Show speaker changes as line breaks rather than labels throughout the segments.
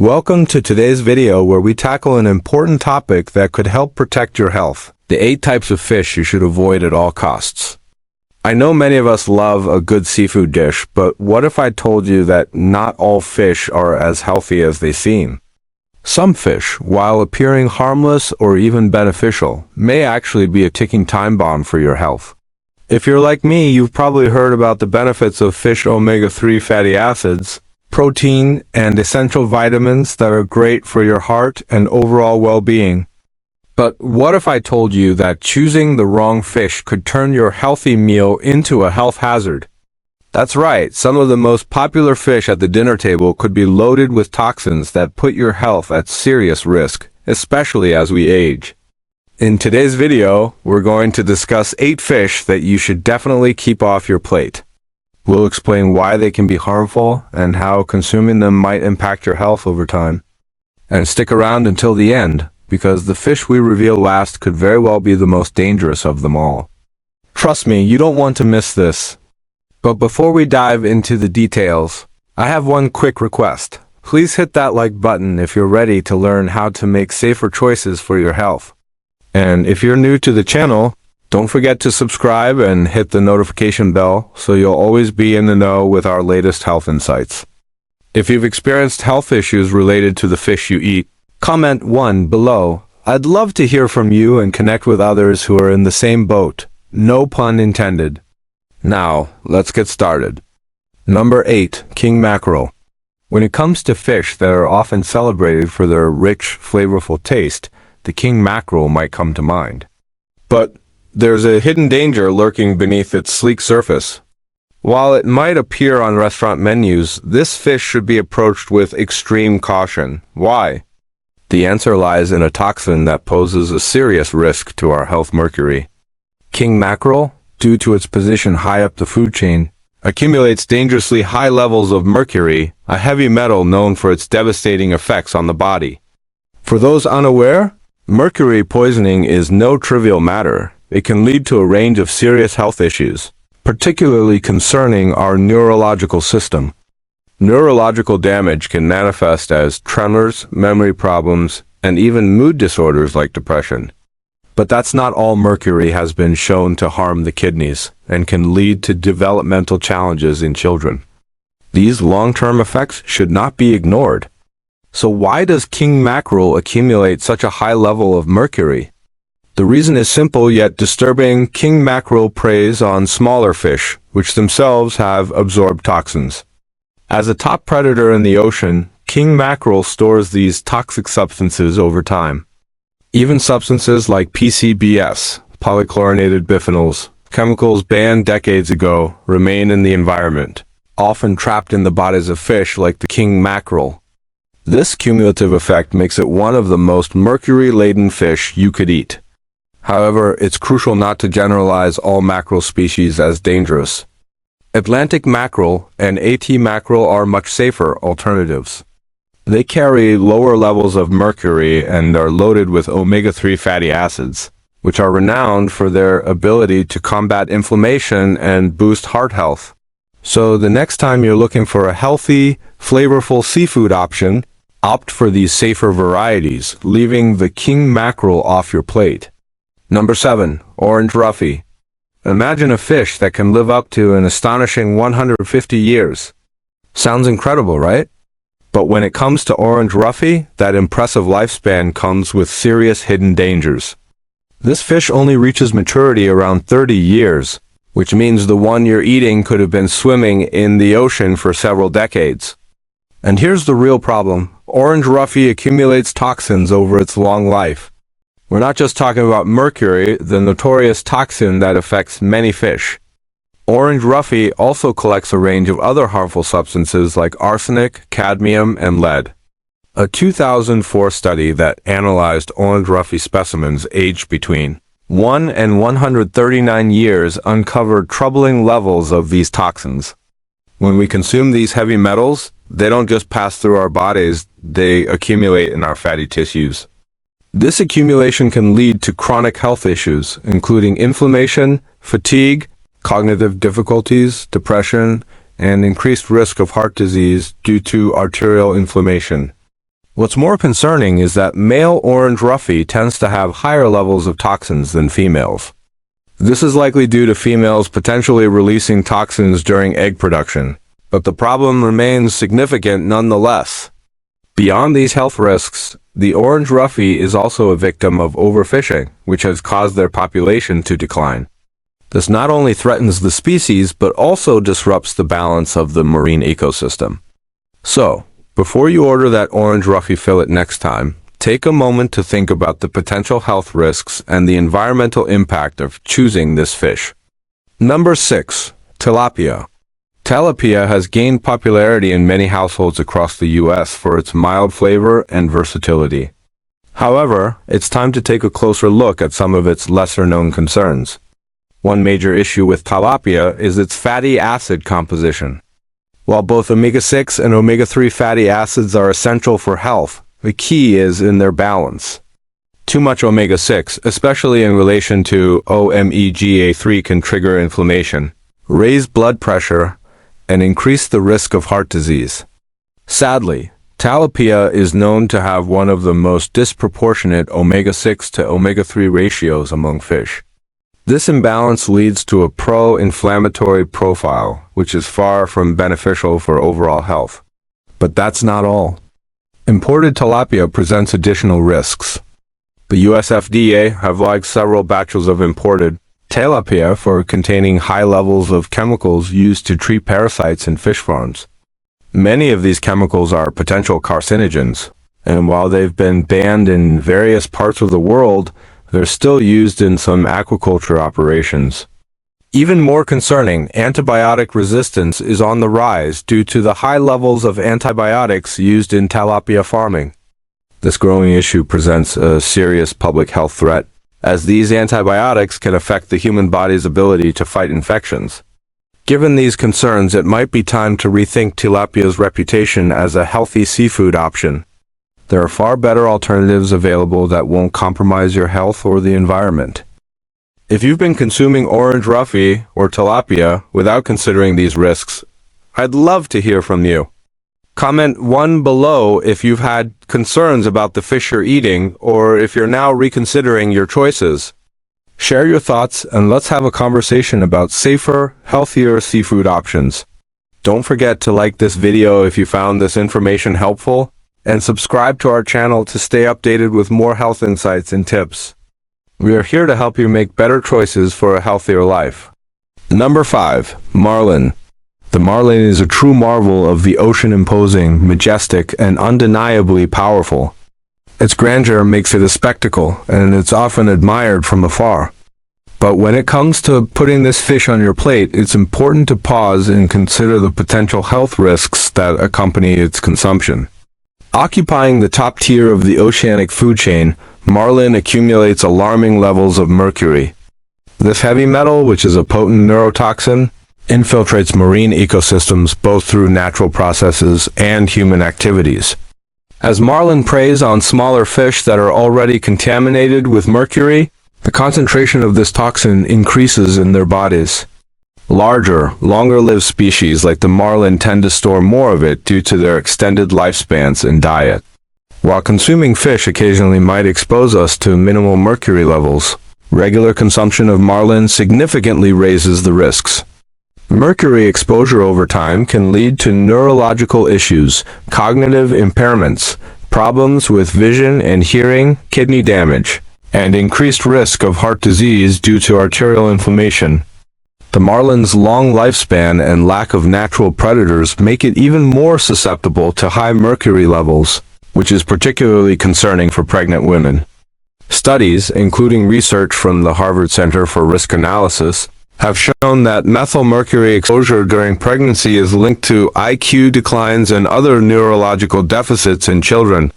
Welcome to today's video where we tackle an important topic that could help protect your health. The 8 types of fish you should avoid at all costs. I know many of us love a good seafood dish, but what if I told you that not all fish are as healthy as they seem? Some fish, while appearing harmless or even beneficial, may actually be a ticking time bomb for your health. If you're like me, you've probably heard about the benefits of fish omega-3 fatty acids, protein, and essential vitamins that are great for your heart and overall well-being. But what if I told you that choosing the wrong fish could turn your healthy meal into a health hazard? That's right, some of the most popular fish at the dinner table could be loaded with toxins that put your health at serious risk, especially as we age. In today's video, we're going to discuss 8 fish that you should definitely keep off your plate. We'll explain why they can be harmful and how consuming them might impact your health over time. And stick around until the end, because the fish we reveal last could very well be the most dangerous of them all. Trust me, you don't want to miss this. But before we dive into the details, I have one quick request. Please hit that like button if you're ready to learn how to make safer choices for your health. And if you're new to the channel, don't forget to subscribe and hit the notification bell so you'll always be in the know with our latest health insights. If you've experienced health issues related to the fish you eat, comment 1 below. I'd love to hear from you and connect with others who are in the same boat. No pun intended. Now, let's get started. Number 8. King mackerel. When it comes to fish that are often celebrated for their rich, flavorful taste, the king mackerel might come to mind. But there's a hidden danger lurking beneath its sleek surface. While it might appear on restaurant menus, this fish should be approached with extreme caution. Why? The answer lies in a toxin that poses a serious risk to our health: mercury. King mackerel, due to its position high up the food chain, accumulates dangerously high levels of mercury, a heavy metal known for its devastating effects on the body. For those unaware, mercury poisoning is no trivial matter. It can lead to a range of serious health issues, particularly concerning our neurological system. Neurological damage can manifest as tremors, memory problems, and even mood disorders like depression. But that's not all. Mercury has been shown to harm the kidneys and can lead to developmental challenges in children. These long-term effects should not be ignored. So why does king mackerel accumulate such a high level of mercury? The reason is simple yet disturbing. King mackerel preys on smaller fish, which themselves have absorbed toxins. As a top predator in the ocean, king mackerel stores these toxic substances over time. Even substances like PCBs, polychlorinated biphenyls, chemicals banned decades ago, remain in the environment, often trapped in the bodies of fish like the king mackerel. This cumulative effect makes it one of the most mercury-laden fish you could eat. However, it's crucial not to generalize all mackerel species as dangerous. Atlantic mackerel and AT mackerel are much safer alternatives. They carry lower levels of mercury and are loaded with omega-3 fatty acids, which are renowned for their ability to combat inflammation and boost heart health. So the next time you're looking for a healthy, flavorful seafood option, opt for these safer varieties, leaving the king mackerel off your plate. Number 7. Orange roughy. Imagine a fish that can live up to an astonishing 150 years. Sounds incredible, right? But when it comes to orange roughy, that impressive lifespan comes with serious hidden dangers. This fish only reaches maturity around 30 years, which means the one you're eating could have been swimming in the ocean for several decades. And here's the real problem. Orange roughy accumulates toxins over its long life. We're not just talking about mercury, the notorious toxin that affects many fish. Orange roughy also collects a range of other harmful substances like arsenic, cadmium, and lead. A 2004 study that analyzed orange roughy specimens aged between 1 and 139 years uncovered troubling levels of these toxins. When we consume these heavy metals, they don't just pass through our bodies, they accumulate in our fatty tissues. This accumulation can lead to chronic health issues, including inflammation, fatigue, cognitive difficulties, depression, and increased risk of heart disease due to arterial inflammation. What's more concerning is that male orange roughy tends to have higher levels of toxins than females. This is likely due to females potentially releasing toxins during egg production, but the problem remains significant nonetheless. Beyond these health risks, the orange roughy is also a victim of overfishing, which has caused their population to decline. This not only threatens the species, but also disrupts the balance of the marine ecosystem. So, before you order that orange roughy fillet next time, take a moment to think about the potential health risks and the environmental impact of choosing this fish. Number 6. Tilapia. Tilapia has gained popularity in many households across the U.S. for its mild flavor and versatility. However, it's time to take a closer look at some of its lesser-known concerns. One major issue with tilapia is its fatty acid composition. While both omega-6 and omega-3 fatty acids are essential for health, the key is in their balance. Too much omega-6, especially in relation to omega-3, can trigger inflammation, raise blood pressure, and increase the risk of heart disease. Sadly, tilapia is known to have one of the most disproportionate omega-6 to omega-3 ratios among fish. This imbalance leads to a pro-inflammatory profile, which is far from beneficial for overall health. But that's not all. Imported tilapia presents additional risks. The US FDA have logged several batches of imported tilapia for containing high levels of chemicals used to treat parasites in fish farms. Many of these chemicals are potential carcinogens, and while they've been banned in various parts of the world, they're still used in some aquaculture operations. Even more concerning, antibiotic resistance is on the rise due to the high levels of antibiotics used in tilapia farming. This growing issue presents a serious public health threat, as these antibiotics can affect the human body's ability to fight infections. Given these concerns, it might be time to rethink tilapia's reputation as a healthy seafood option. There are far better alternatives available that won't compromise your health or the environment. If you've been consuming orange roughy or tilapia without considering these risks, I'd love to hear from you. Comment 1 below if you've had concerns about the fish you're eating or if you're now reconsidering your choices. Share your thoughts and let's have a conversation about safer, healthier seafood options. Don't forget to like this video if you found this information helpful, and subscribe to our channel to stay updated with more health insights and tips. We are here to help you make better choices for a healthier life. Number 5. Marlin. The marlin is a true marvel of the ocean, imposing, majestic, and undeniably powerful. Its grandeur makes it a spectacle, and it's often admired from afar. But when it comes to putting this fish on your plate, it's important to pause and consider the potential health risks that accompany its consumption. Occupying the top tier of the oceanic food chain, marlin accumulates alarming levels of mercury. This heavy metal, which is a potent neurotoxin, infiltrates marine ecosystems both through natural processes and human activities. As marlin preys on smaller fish that are already contaminated with mercury, the concentration of this toxin increases in their bodies. Larger, longer-lived species like the marlin tend to store more of it due to their extended lifespans and diet. While consuming fish occasionally might expose us to minimal mercury levels, regular consumption of marlin significantly raises the risks. Mercury exposure over time can lead to neurological issues, cognitive impairments, problems with vision and hearing, kidney damage, and increased risk of heart disease due to arterial inflammation. The marlin's long lifespan and lack of natural predators make it even more susceptible to high mercury levels, which is particularly concerning for pregnant women. Studies, including research from the Harvard Center for Risk Analysis, have shown that methylmercury exposure during pregnancy is linked to IQ declines and other neurological deficits in children.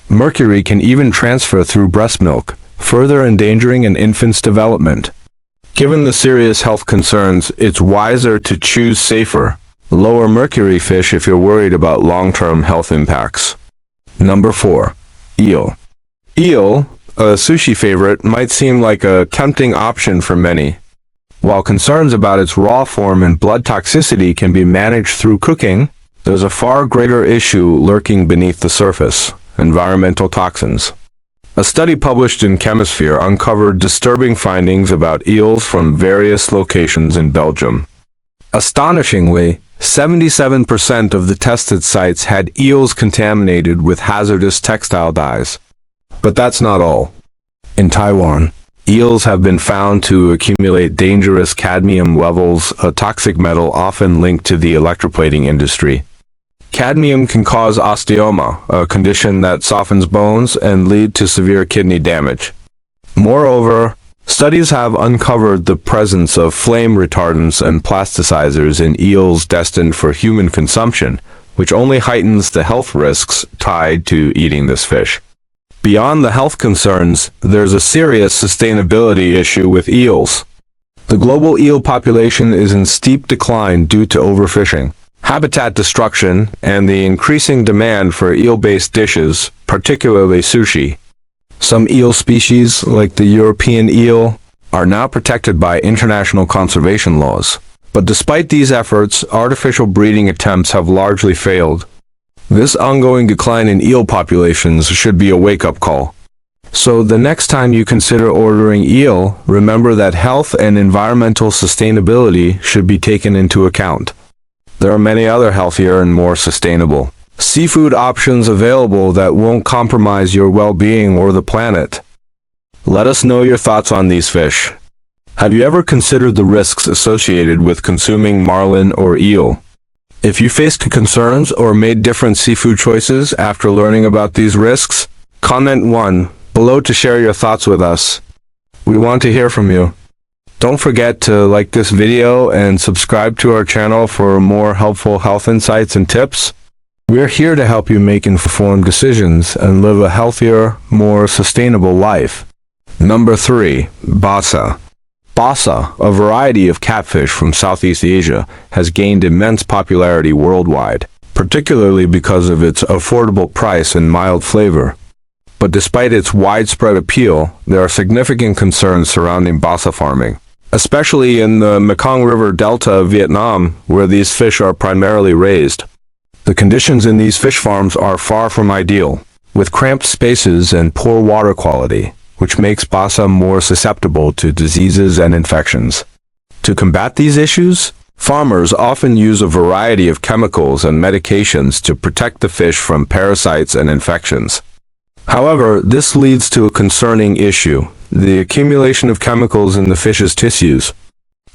Mercury can even transfer through breast milk, further endangering an infant's development. Given the serious health concerns, it's wiser to choose safer, lower mercury fish if you're worried about long-term health impacts. Number 4. Eel. Eel, a sushi favorite, might seem like a tempting option for many. While concerns about its raw form and blood toxicity can be managed through cooking, there's a far greater issue lurking beneath the surface, environmental toxins. A study published in Chemisphere uncovered disturbing findings about eels from various locations in Belgium. Astonishingly, 77% of the tested sites had eels contaminated with hazardous textile dyes. But that's not all. In Taiwan, eels have been found to accumulate dangerous cadmium levels, a toxic metal often linked to the electroplating industry. Cadmium can cause osteoma, a condition that softens bones and lead to severe kidney damage. Moreover, studies have uncovered the presence of flame retardants and plasticizers in eels destined for human consumption, which only heightens the health risks tied to eating this fish. Beyond the health concerns, there's a serious sustainability issue with eels. The global eel population is in steep decline due to overfishing, habitat destruction, and the increasing demand for eel-based dishes, particularly sushi. Some eel species, like the European eel, are now protected by international conservation laws. But despite these efforts, artificial breeding attempts have largely failed. This ongoing decline in eel populations should be a wake-up call. So the next time you consider ordering eel, remember that health and environmental sustainability should be taken into account. There are many other healthier and more sustainable seafood options available that won't compromise your well-being or the planet. Let us know your thoughts on these fish. Have you ever considered the risks associated with consuming marlin or eel? If you faced concerns or made different seafood choices after learning about these risks, comment 1 below to share your thoughts with us. We want to hear from you. Don't forget to like this video and subscribe to our channel for more helpful health insights and tips. We're here to help you make informed decisions and live a healthier, more sustainable life. Number 3. Basa. Basa, a variety of catfish from Southeast Asia, has gained immense popularity worldwide, particularly because of its affordable price and mild flavor. But despite its widespread appeal, there are significant concerns surrounding basa farming, especially in the Mekong River Delta of Vietnam, where these fish are primarily raised. The conditions in these fish farms are far from ideal, with cramped spaces and poor water quality, which makes basa more susceptible to diseases and infections. To combat these issues, farmers often use a variety of chemicals and medications to protect the fish from parasites and infections. However, this leads to a concerning issue: the accumulation of chemicals in the fish's tissues.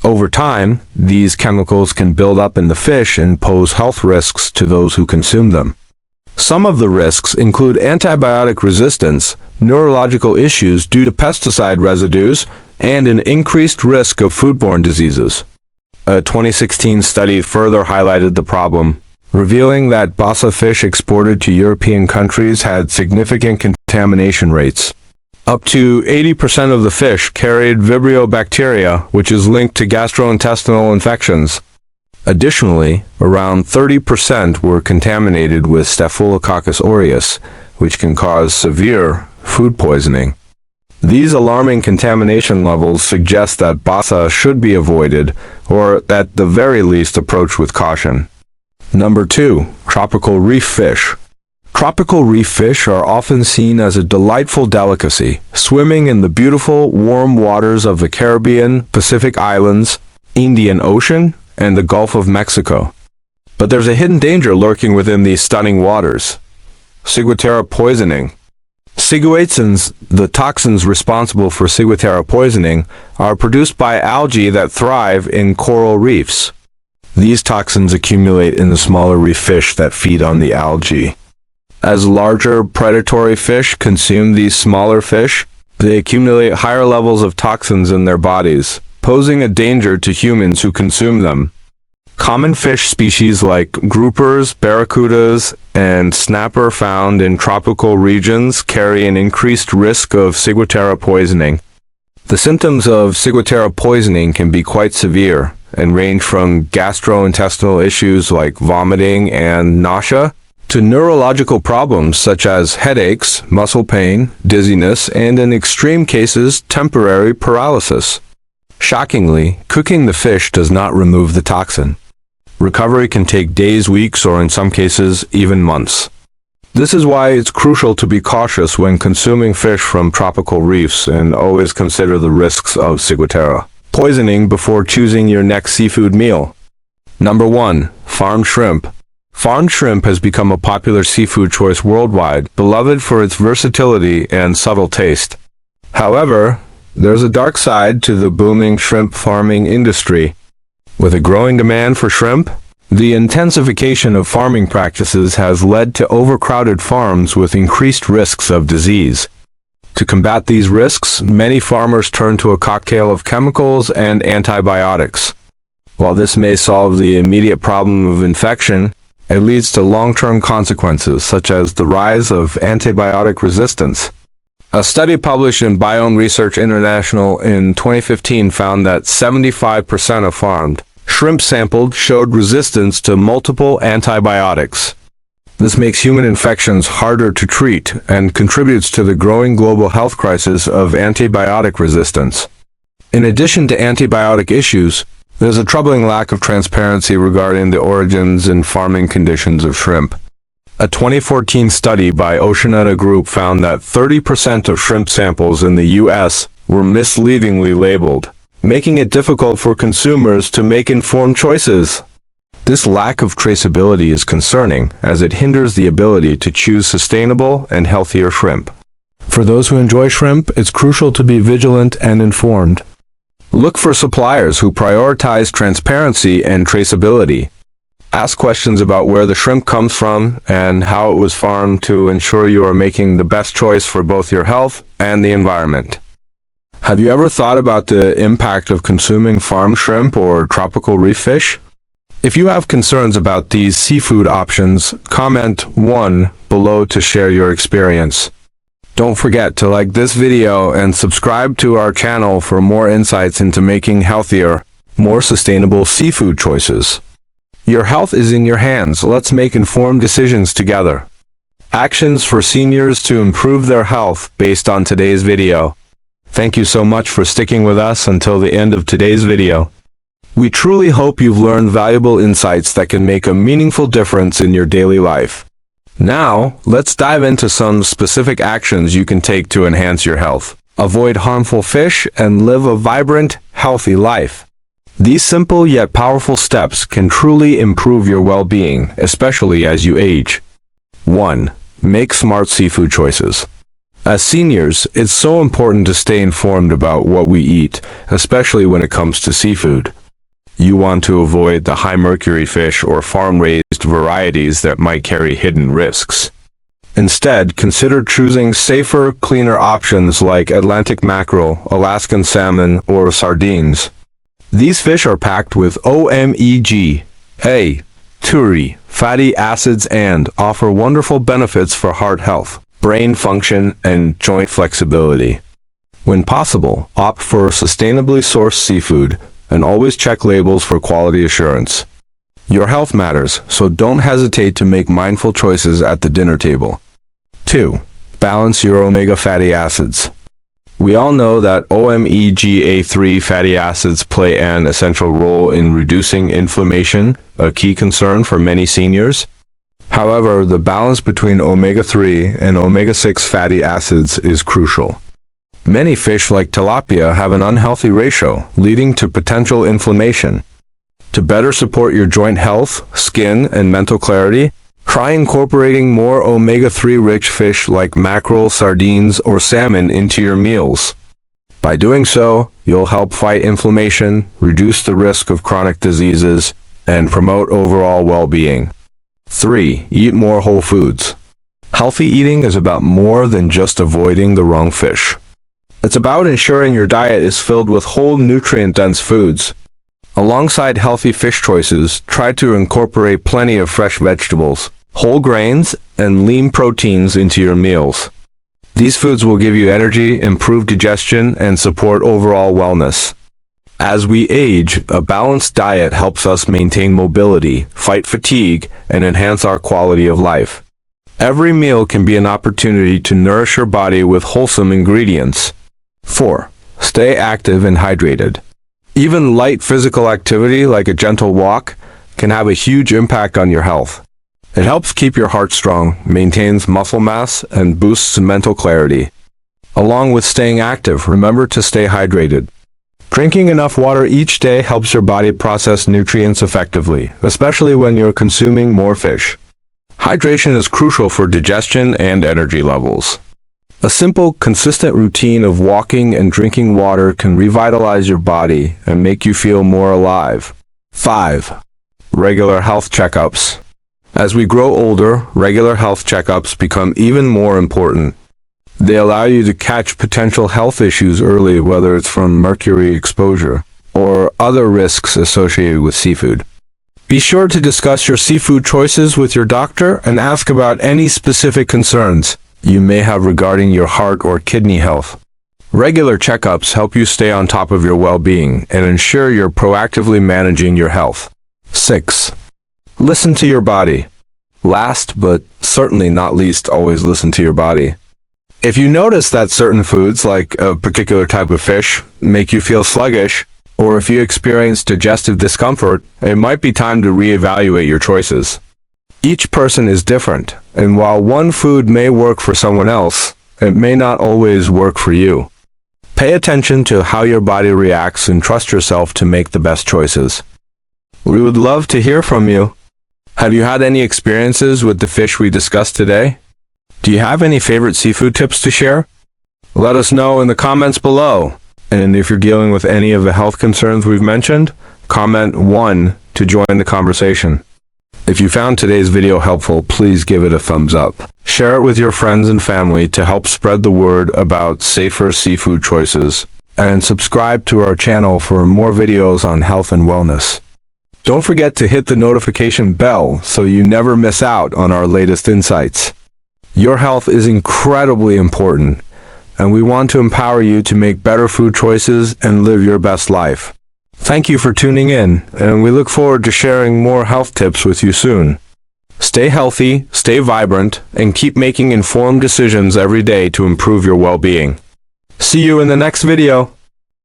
Over time, these chemicals can build up in the fish and pose health risks to those who consume them. Some of the risks include antibiotic resistance, neurological issues due to pesticide residues, and an increased risk of foodborne diseases. A 2016 study further highlighted the problem, revealing that basa fish exported to European countries had significant contamination rates. Up to 80% of the fish carried Vibrio bacteria, which is linked to gastrointestinal infections. Additionally, around 30% were contaminated with Staphylococcus aureus, which can cause severe food poisoning. These alarming contamination levels suggest that basa should be avoided, or at the very least approached with caution. Number 2. Tropical reef fish. Tropical reef fish are often seen as a delightful delicacy, swimming in the beautiful, warm waters of the Caribbean, Pacific Islands, Indian Ocean, and the Gulf of Mexico. But there's a hidden danger lurking within these stunning waters: ciguatera poisoning. Ciguatins, the toxins responsible for ciguatera poisoning, are produced by algae that thrive in coral reefs. These toxins accumulate in the smaller reef fish that feed on the algae. As larger predatory fish consume these smaller fish, they accumulate higher levels of toxins in their bodies, posing a danger to humans who consume them. Common fish species like groupers, barracudas, and snapper found in tropical regions carry an increased risk of ciguatera poisoning. The symptoms of ciguatera poisoning can be quite severe and range from gastrointestinal issues like vomiting and nausea to neurological problems such as headaches, muscle pain, dizziness, and in extreme cases, temporary paralysis. Shockingly, cooking the fish does not remove the toxin. Recovery can take days, weeks, or in some cases, even months. This is why it's crucial to be cautious when consuming fish from tropical reefs and always consider the risks of ciguatera poisoning before choosing your next seafood meal. Number 1. Farmed shrimp. Farmed shrimp has become a popular seafood choice worldwide, beloved for its versatility and subtle taste. However, there's a dark side to the booming shrimp farming industry. With a growing demand for shrimp, the intensification of farming practices has led to overcrowded farms with increased risks of disease. To combat these risks, many farmers turn to a cocktail of chemicals and antibiotics. While this may solve the immediate problem of infection, it leads to long-term consequences such as the rise of antibiotic resistance. A study published in Biome Research International in 2015 found that 75% of farmed shrimp sampled showed resistance to multiple antibiotics. This makes human infections harder to treat and contributes to the growing global health crisis of antibiotic resistance. In addition to antibiotic issues, there's a troubling lack of transparency regarding the origins and farming conditions of shrimp. A 2014 study by Oceanetta Group found that 30% of shrimp samples in the U.S. were misleadingly labeled, making it difficult for consumers to make informed choices. This lack of traceability is concerning, as it hinders the ability to choose sustainable and healthier shrimp. For those who enjoy shrimp, it's crucial to be vigilant and informed. Look for suppliers who prioritize transparency and traceability. Ask questions about where the shrimp comes from and how it was farmed to ensure you are making the best choice for both your health and the environment. Have you ever thought about the impact of consuming farmed shrimp or tropical reef fish? If you have concerns about these seafood options, comment 1 below to share your experience. Don't forget to like this video and subscribe to our channel for more insights into making healthier, more sustainable seafood choices. Your health is in your hands. Let's make informed decisions together. Actions for seniors to improve their health based on today's video. Thank you so much for sticking with us until the end of today's video. We truly hope you've learned valuable insights that can make a meaningful difference in your daily life. Now, let's dive into some specific actions you can take to enhance your health. Avoid harmful fish and live a vibrant, healthy life. These simple yet powerful steps can truly improve your well-being, especially as you age. 1. Make smart seafood choices. As seniors, it's so important to stay informed about what we eat, especially when it comes to seafood. You want to avoid the high-mercury fish or farm-raised varieties that might carry hidden risks. Instead, consider choosing safer, cleaner options like Atlantic mackerel, Alaskan salmon, or sardines. These fish are packed with omega-3 fatty acids and offer wonderful benefits for heart health, brain function, and joint flexibility. When possible, opt for sustainably sourced seafood, and always check labels for quality assurance. Your health matters, so don't hesitate to make mindful choices at the dinner table. 2. Balance your omega fatty acids. We all know that omega-3 fatty acids play an essential role in reducing inflammation, a key concern for many seniors. However, the balance between omega-3 and omega-6 fatty acids is crucial. Many fish like tilapia have an unhealthy ratio, leading to potential inflammation. To better support your joint health, skin, and mental clarity, try incorporating more omega-3 rich fish like mackerel, sardines, or salmon into your meals. By doing so, you'll help fight inflammation, reduce the risk of chronic diseases, and promote overall well-being. 3. Eat more whole foods. Healthy eating is about more than just avoiding the wrong fish. It's about ensuring your diet is filled with whole, nutrient-dense foods. Alongside healthy fish choices, try to incorporate plenty of fresh vegetables, whole grains, and lean proteins into your meals. These foods will give you energy, improve digestion, and support overall wellness. As we age, a balanced diet helps us maintain mobility, fight fatigue, and enhance our quality of life. Every meal can be an opportunity to nourish your body with wholesome ingredients. 4. Stay active and hydrated. Even light physical activity like a gentle walk can have a huge impact on your health. It helps keep your heart strong, maintains muscle mass, and boosts mental clarity. Along with staying active, remember to stay hydrated. Drinking enough water each day helps your body process nutrients effectively, especially when you're consuming more fish. Hydration is crucial for digestion and energy levels. A simple, consistent routine of walking and drinking water can revitalize your body and make you feel more alive. 5. Regular health checkups. As we grow older, regular health checkups become even more important. They allow you to catch potential health issues early, whether it's from mercury exposure or other risks associated with seafood. Be sure to discuss your seafood choices with your doctor and ask about any specific concerns you may have regarding your heart or kidney health. Regular checkups help you stay on top of your well-being and ensure you're proactively managing your health. 6. Listen to your body. Last, but certainly not least, always listen to your body. If you notice that certain foods, like a particular type of fish, make you feel sluggish, or if you experience digestive discomfort, it might be time to reevaluate your choices. Each person is different, and while one food may work for someone else, it may not always work for you. Pay attention to how your body reacts and trust yourself to make the best choices. We would love to hear from you. Have you had any experiences with the fish we discussed today? Do you have any favorite seafood tips to share? Let us know in the comments below. And if you're dealing with any of the health concerns we've mentioned, comment 1 to join the conversation. If you found today's video helpful, please give it a thumbs up. Share it with your friends and family to help spread the word about safer seafood choices. And subscribe to our channel for more videos on health and wellness. Don't forget to hit the notification bell so you never miss out on our latest insights. Your health is incredibly important, and we want to empower you to make better food choices and live your best life. Thank you for tuning in, and we look forward to sharing more health tips with you soon. Stay healthy, stay vibrant, and keep making informed decisions every day to improve your well-being. See you in the next video.